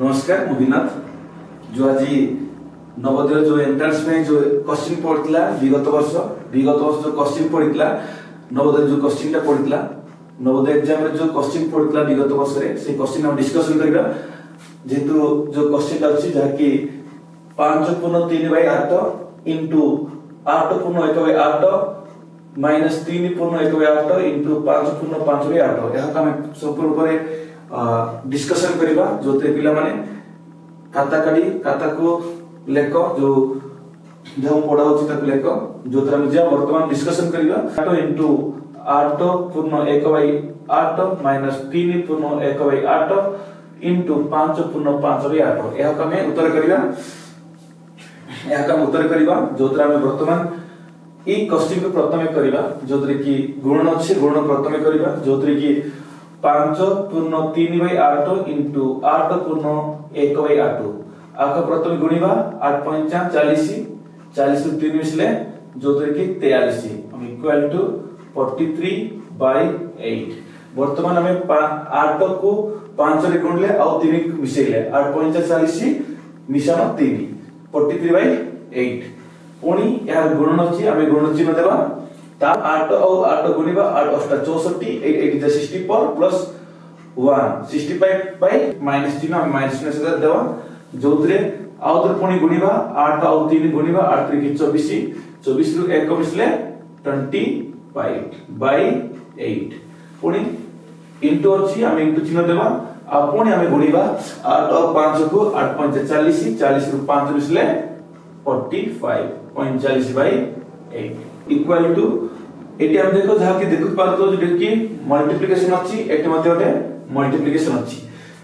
नमस्कार मुविनाथ जो आज नवोदय जो एंट्रेंस में जो क्वेश्चन पड़ता विगत वर्ष जो क्वेश्चन पड़ता नवोदय जो क्वेश्चन पड़ता नवोदय एग्जाम रे जो क्वेश्चन पड़ता विगत वर्ष रे से क्वेश्चन हम डिस्कशन करबा जेतु जो क्वेश्चन अछि जहा कि 5/3/8 इनटू 8/1/8 माइनस 3/1/8 इनटू 5/5/8 यह हम संपूर्ण करे डिस्कशन करबा जोते पिला माने खाता को लेख जो हम पढ़ा होची तक लेख जोतरा हम जा वर्तमान डिस्कशन करबा 8 इनटू 8/1/8 माइनस 3/1/8 इनटू 5/5/8 यह हम उत्तर करबा जोतरा हम वर्तमान ई क्वेश्चन को प्रथमे करबा जोतरे की गुणन अछि गुणन प्रथमे करबा जोतरे की 5/3/8 इनटू 8/1/8 आका प्रथमे गुणिबा 8/5 40 40 रु 3 मिसले जोतरे की 43 हम इक्वल टू 43/8 वर्तमान हमें 8 को 5 रे गुणले और 3 मिसेले 8/5 40 मिशान 3 43/8 पुणी यार गुणन अछि हमें गुणन चिन्ह देबा ता 8 और 8 गुणिबा 8 8 64 8 60 पर प्लस 1 65 बाय माइनस चिन्ह हम माइनस चिन्ह से देबा जोतरे आउतर पुणी गुणिबा 8 और 3 गुणिबा 8 3 की 24 24 रु 1 मिसले 25/8 पुणी इनटू अछि हम इनटू चिन्ह देबा आ पुणी हम गुणिबा 8 और 5 को 8 5 40 40 रु 5 मिसले 45/8 इक्वल टू एटी हम देखो जहा कि देखु पारतो जे कि मल्टीप्लिकेशन अछि एटी मध्ये ओटे मल्टीप्लिकेशन अछि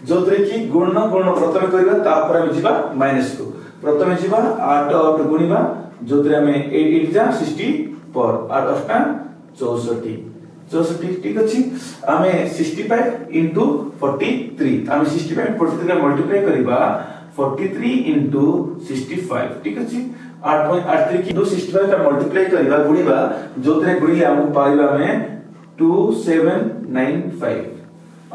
जोतरे कि गुणन प्रथमे करबा तापर हम जिबा माइनस को प्रथमे जिबा 8 8 गुणिबा जोतरे हम 8 जा 60 पर 8 8 64 ठीक अछि हमें 65 इनटू 43 हमें 65 43 मल्टीप्लाई करबा 43 इनटू 65 ठीक अछि 8.83 की 265 का मल्टीप्लाई करबा गुणिबा जोतरे गुणिले हमको पाइबा में 2795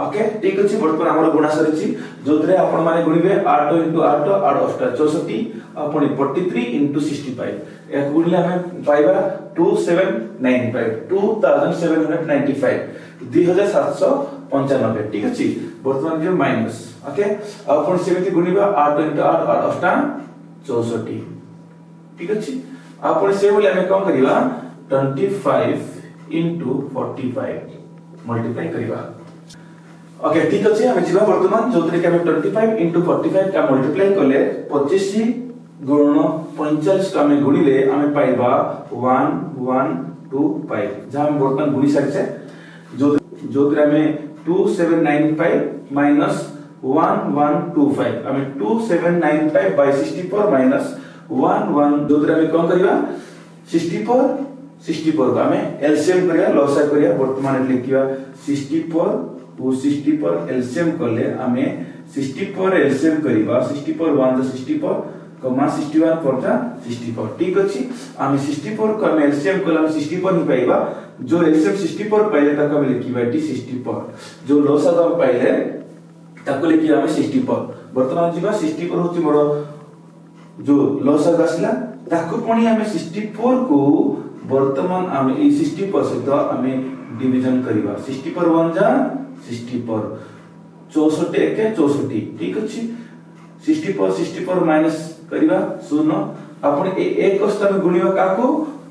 ओके ठीक अछि वर्तमान हमर गुणा सरिछि जोतरे आपण माने गुणिबे 8 * 8 8 8 64 आपण 43 * 65 एक गुणिले हमें पाइबा 2795 2795 ठीक अछि वर्तमान जो माइनस ओके आपण सेमिति गुणिबा 8 * 8 8 8 64 ठीक अछि आपण से बोले हमें कम करिबा 25 * 45 मल्टीप्लाई करिबा ओके ठीक अछि हम जिबा वर्तमान जोतरे के हम 25 * 45 का मल्टीप्लाई करले 25 गुणन 45 का में गुणिले हमें पाइबा 1125 जहां हम वर्तमान गुणी सकछे जोतरे में 2795 माइनस 1125 हमें 2795 by 64 माइनस 11 जोतरे में कोन करिबा 64 को हमें एलसीएम करिया लॉसा करिया वर्तमान लिखिबा 64 एलसीएम करले हमें 64 एलसीएम करिबा 64 1 64 कमा 61 परजा 64 ठीक अछि हम 64 को हम एलसीएम करले 64 ही पाइबा जो एलसीएम 64 पाइले ताका हम लिखिबा 64 जो लॉसा हम पाइले ताको लिखिबा हम 64 वर्तमान जिबा 64 होची मोर जो लॉसा आसला ताको पुणी हमें 64 को वर्तमान हम ई 60% सहित हमें डिवीजन करिबा 60 पर 1 जा 60 पर 64 के 64 ठीक अछि 60 पर माइनस करिबा 0 आपण ए एक स्थान गुणिबा काको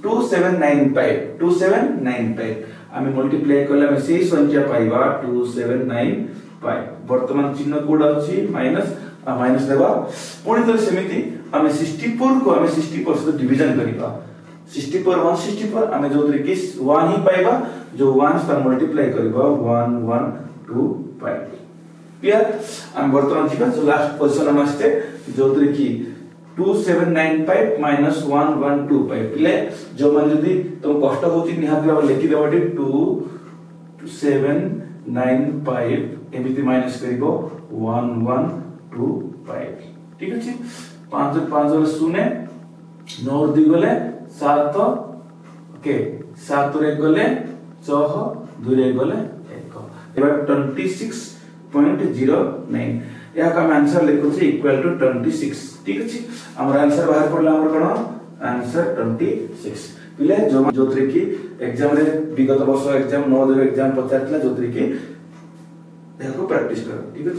2795 हमें मल्टीप्लाई करले हमें सेही संख्या पाइबा 2795 वर्तमान चिन्ह कोड अछि माइनस माइनस देबा पुणी तो सेमिति हमें 64 को हमें 60% डिवीजन करिबा 60 पर 164 हमें जोतरे कि 1 ही पाइबा जो 1 से मल्टीप्लाई करिबा 1125 क्लियर हम वर्तमान जिबा जो लास्ट पोजीशन हम आस्ते जोतरे कि 2795 माइनस 1125 पिले जो मन जदी तुम कष्ट होची निहात हम लिखि देबाटी 2795 एमिति माइनस करिबो 1125 ठीक अछि 5 5 शून्य 9 2 गले 7 ओके 7 रे गले 6 2 रे गले 1 एबा 26.09 या का आंसर लिखु छी इक्वल टू 26 ठीक अछि हमर आंसर बाहर पड़ला हमर कोन आंसर 26 पिले जोतरे की एग्जाम रे विगत वर्ष एग्जाम 9 एग्जाम पचारतला जोतरे की देखो प्रैक्टिस करो ठीक अछि।